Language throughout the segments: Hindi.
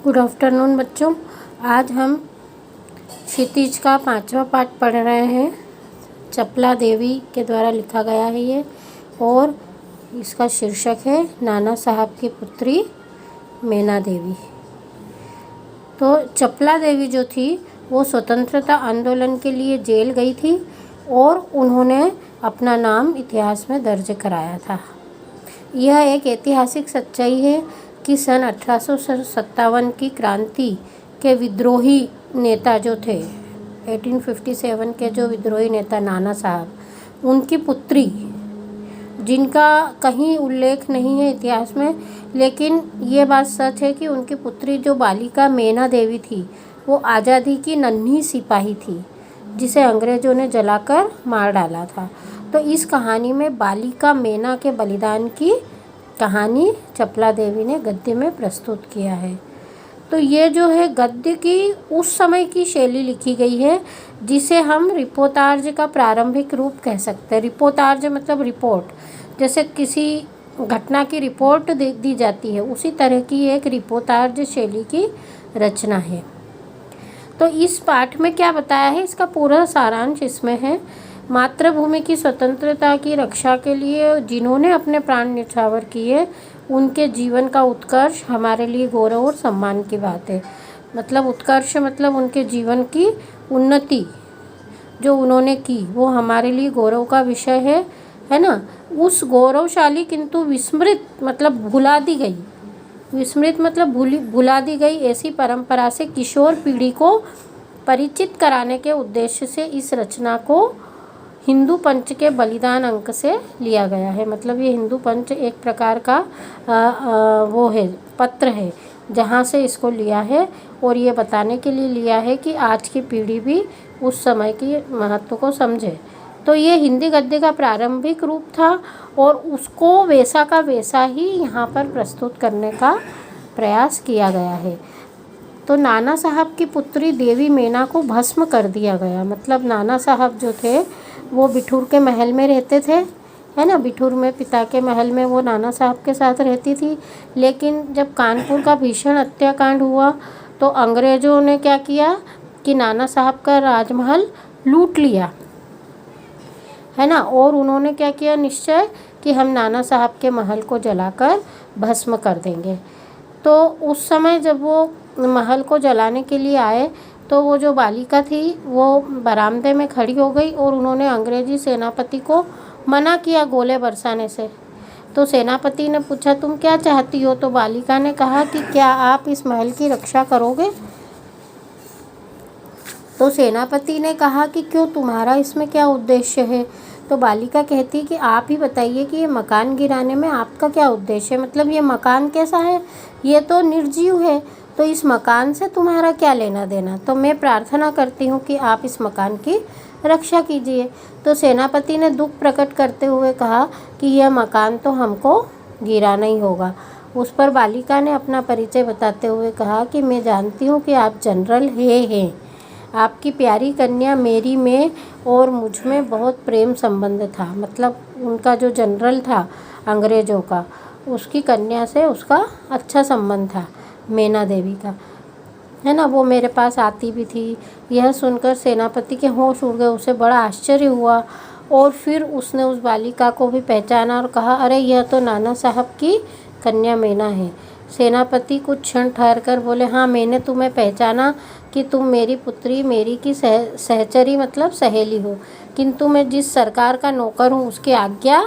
गुड आफ्टरनून बच्चों। आज हम क्षितिज का 5वां पाठ पढ़ रहे हैं। चपला देवी के द्वारा लिखा गया है ये, और इसका शीर्षक है नाना साहब की पुत्री मैना देवी। तो चपला देवी जो थी वो स्वतंत्रता आंदोलन के लिए जेल गई थी और उन्होंने अपना नाम इतिहास में दर्ज कराया था। यह एक ऐतिहासिक सच्चाई है कि सन 1857 की क्रांति के विद्रोही नेता जो थे, 1857 के जो विद्रोही नेता नाना साहब, उनकी पुत्री, जिनका कहीं उल्लेख नहीं है इतिहास में, लेकिन ये बात सच है कि उनकी पुत्री जो बालिका मैना देवी थी वो आज़ादी की नन्ही सिपाही थी जिसे अंग्रेज़ों ने जलाकर मार डाला था। तो इस कहानी में बालिका मैना के बलिदान की कहानी चपला देवी ने गद्य में प्रस्तुत किया है। तो ये जो है गद्य की उस समय की शैली लिखी गई है जिसे हम रिपोर्टार्ज का प्रारंभिक रूप कह सकते हैं। रिपोर्टार्ज मतलब रिपोर्ट, जैसे किसी घटना की रिपोर्ट दी जाती है, उसी तरह की एक रिपोर्टार्ज शैली की रचना है। तो इस पाठ में क्या बताया है, इसका पूरा सारांश इसमें है। मातृभूमि की स्वतंत्रता की रक्षा के लिए जिन्होंने अपने प्राण न्यौछावर किए, उनके जीवन का उत्कर्ष हमारे लिए गौरव और सम्मान की बात है। मतलब उत्कर्ष मतलब उनके जीवन की उन्नति जो उन्होंने की वो हमारे लिए गौरव का विषय है ना। उस गौरवशाली किंतु विस्मृत मतलब भुला दी गई, विस्मृत मतलब भुला दी गई ऐसी परंपरा से किशोर पीढ़ी को परिचित कराने के उद्देश्य से इस रचना को हिंदू पंच के बलिदान अंक से लिया गया है। मतलब ये हिंदू पंच एक प्रकार का वो है, पत्र है, जहाँ से इसको लिया है और ये बताने के लिए लिया है कि आज की पीढ़ी भी उस समय की महत्व को समझे। तो ये हिंदी गद्य का प्रारंभिक रूप था और उसको वैसा का वैसा ही यहाँ पर प्रस्तुत करने का प्रयास किया गया है। तो नाना साहब की पुत्री देवी मैना को भस्म कर दिया गया। मतलब नाना साहब जो थे वो बिठूर के महल में रहते थे, है ना। बिठूर में पिता के महल में वो नाना साहब के साथ रहती थी। लेकिन जब कानपुर का भीषण हत्याकांड हुआ तो अंग्रेज़ों ने क्या किया कि नाना साहब का राजमहल लूट लिया, है ना। और उन्होंने क्या किया निश्चय कि हम नाना साहब के महल को जलाकर भस्म कर देंगे। तो उस समय जब वो महल को जलाने के लिए आए तो वो जो बालिका थी वो बरामदे में खड़ी हो गई और उन्होंने अंग्रेजी सेनापति को मना किया गोले बरसाने से। तो सेनापति ने पूछा तुम क्या चाहती हो? तो बालिका ने कहा कि क्या आप इस महल की रक्षा करोगे? तो सेनापति ने कहा कि क्यों, तुम्हारा इसमें क्या उद्देश्य है? तो बालिका कहती कि आप ही बताइए कि ये मकान गिराने में आपका क्या उद्देश्य है? मतलब ये मकान कैसा है? ये तो निर्जीव है, तो इस मकान से तुम्हारा क्या लेना देना? तो मैं प्रार्थना करती हूँ कि आप इस मकान की रक्षा कीजिए। तो सेनापति ने दुख प्रकट करते हुए कहा कि यह मकान तो हमको गिराना ही होगा। उस पर बालिका ने अपना परिचय बताते हुए कहा कि मैं जानती हूँ कि आप जनरल हैं, आपकी प्यारी कन्या मेरी में और मुझ में बहुत प्रेम संबंध था। मतलब उनका जो जनरल था अंग्रेज़ों का, उसकी कन्या से उसका अच्छा संबंध था, मैना देवी का, है ना। वो मेरे पास आती भी थी। यह सुनकर सेनापति के होश उड़ गए, उसे बड़ा आश्चर्य हुआ और फिर उसने उस बालिका को भी पहचाना और कहा अरे यह तो नाना साहब की कन्या मैना है। सेनापति कुछ क्षण ठहर कर बोले हाँ, मैंने तुम्हें पहचाना कि तुम मेरी पुत्री मेरी की सहचरी मतलब सहेली हो, किंतु मैं जिस सरकार का नौकर हूँ उसकी आज्ञा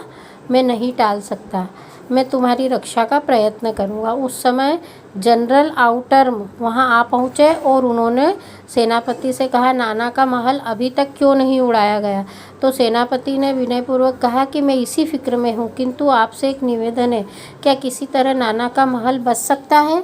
मैं नहीं टाल सकता। मैं तुम्हारी रक्षा का प्रयत्न करूँगा। उस समय जनरल आउटरम वहाँ आ पहुँचे और उन्होंने सेनापति से कहा नाना का महल अभी तक क्यों नहीं उड़ाया गया? तो सेनापति ने विनयपूर्वक कहा कि मैं इसी फिक्र में हूँ, किंतु आपसे एक निवेदन है, क्या किसी तरह नाना का महल बच सकता है?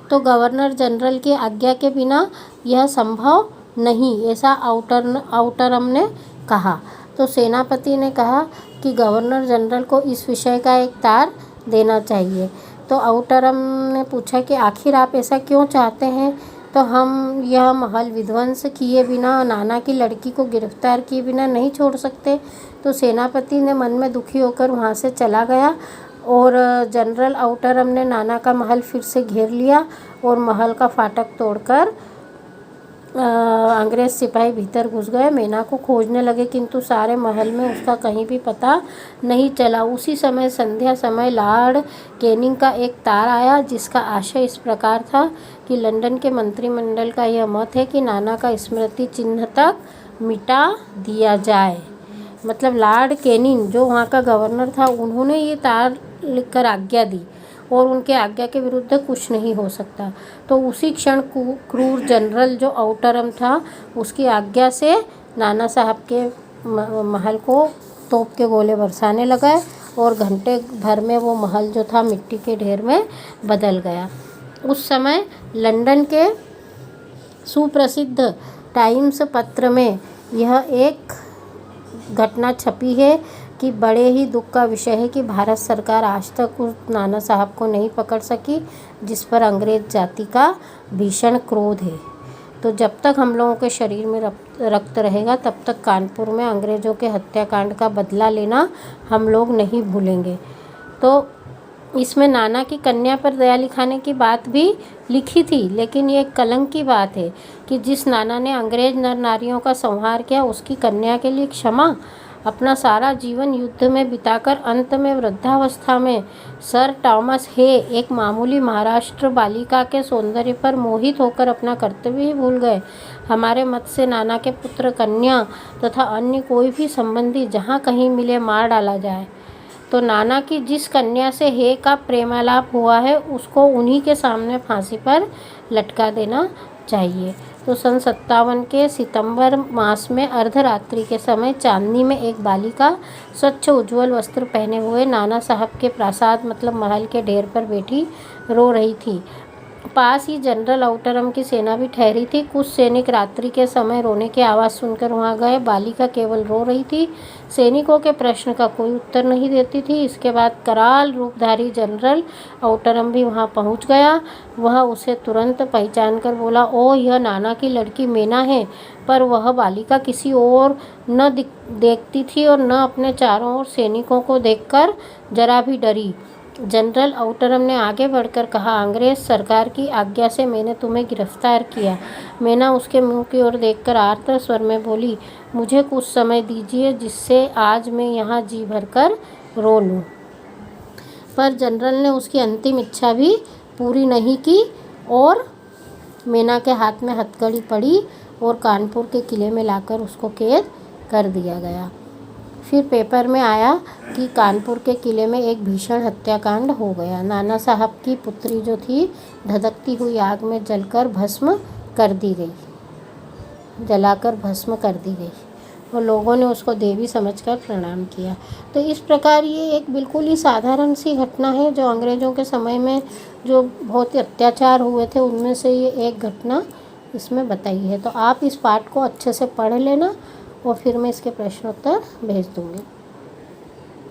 तो गवर्नर जनरल की आज्ञा के बिना यह संभव नहीं, ऐसा आउटरम ने कहा। तो सेनापति ने कहा कि गवर्नर जनरल को इस विषय का एक तार देना चाहिए। तो आउटरम ने पूछा कि आखिर आप ऐसा क्यों चाहते हैं? तो हम यह महल विध्वंस किए बिना, नाना की लड़की को गिरफ्तार किए बिना नहीं छोड़ सकते। तो सेनापति ने मन में दुखी होकर वहाँ से चला गया और जनरल आउटरम ने नाना का महल फिर से घेर लिया और महल का फाटक तोड़कर अंग्रेज़ सिपाही भीतर घुस गए। मेना को खोजने लगे किंतु सारे महल में उसका कहीं भी पता नहीं चला। उसी समय संध्या समय लॉर्ड कैनिंग का एक तार आया जिसका आशय इस प्रकार था कि लंदन के मंत्रिमंडल का यह मत है कि नाना का स्मृति चिन्ह तक मिटा दिया जाए। मतलब लॉर्ड कैनिंग जो वहाँ का गवर्नर था, उन्होंने ये तार लिखकर आज्ञा दी और उनके आज्ञा के विरुद्ध कुछ नहीं हो सकता। तो उसी क्षण क्रूर जनरल जो आउटरम था, उसकी आज्ञा से नाना साहब के महल को तोप के गोले बरसाने लगा और घंटे भर में वो महल जो था मिट्टी के ढेर में बदल गया। उस समय लंदन के सुप्रसिद्ध टाइम्स पत्र में यह एक घटना छपी है कि बड़े ही दुख का विषय है कि भारत सरकार आज तक उस नाना साहब को नहीं पकड़ सकी जिस पर अंग्रेज जाति का भीषण क्रोध है। तो जब तक हम लोगों के शरीर में रक्त रहेगा तब तक कानपुर में अंग्रेज़ों के हत्याकांड का बदला लेना हम लोग नहीं भूलेंगे। तो इसमें नाना की कन्या पर दया दिखाने की बात भी लिखी थी, लेकिन ये कलंक की बात है कि जिस नाना ने अंग्रेज नर नारियों का संहार किया उसकी कन्या के लिए क्षमा। अपना सारा जीवन युद्ध में बिताकर अंत में वृद्धावस्था में सर थॉमस हे एक मामूली महाराष्ट्र बालिका के सौंदर्य पर मोहित होकर अपना कर्तव्य ही भूल गए। हमारे मत से नाना के पुत्र कन्या तथा अन्य कोई भी संबंधी जहाँ कहीं मिले मार डाला जाए। तो नाना की जिस कन्या से हे का प्रेमालाप हुआ है उसको उन्हीं के सामने फांसी पर लटका देना चाहिए। तो सन 57 के सितंबर मास में अर्धरात्रि के समय चांदनी में एक बालिका स्वच्छ उज्ज्वल वस्त्र पहने हुए नाना साहब के प्रासाद मतलब महल के ढेर पर बैठी रो रही थी। पास ही जनरल आउटरम की सेना भी ठहरी थी। कुछ सैनिक रात्रि के समय रोने की आवाज़ सुनकर वहां गए। बालिका केवल रो रही थी, सैनिकों के प्रश्न का कोई उत्तर नहीं देती थी। इसके बाद कराल रूपधारी जनरल आउटरम भी वहां पहुंच गया। वह उसे तुरंत पहचान कर बोला, ओ यह नाना की लड़की मेना है। पर वह बालिका किसी और न देखती थी और न अपने चारों ओर सैनिकों को देखकर जरा भी डरी। जनरल आउटरम ने आगे बढ़कर कहा, अंग्रेज सरकार की आज्ञा से मैंने तुम्हें गिरफ्तार किया। मैना उसके मुंह की ओर देखकर आर्त स्वर में बोली, मुझे कुछ समय दीजिए जिससे आज मैं यहाँ जी भरकर रो लूँ। पर जनरल ने उसकी अंतिम इच्छा भी पूरी नहीं की और मैना के हाथ में हथकड़ी पड़ी और कानपुर के किले में लाकर उसको कैद कर दिया गया। फिर पेपर में आया कि कानपुर के किले में एक भीषण हत्याकांड हो गया। नाना साहब की पुत्री जो थी धधकती हुई आग में जलाकर भस्म कर दी गई और लोगों ने उसको देवी समझकर प्रणाम किया। तो इस प्रकार ये एक बिल्कुल ही साधारण सी घटना है जो अंग्रेज़ों के समय में जो बहुत ही अत्याचार हुए थे उनमें से ये एक घटना इसमें बताई है। तो आप इस पाठ को अच्छे से पढ़ लेना और फिर मैं इसके प्रश्नोत्तर भेज दूँगी।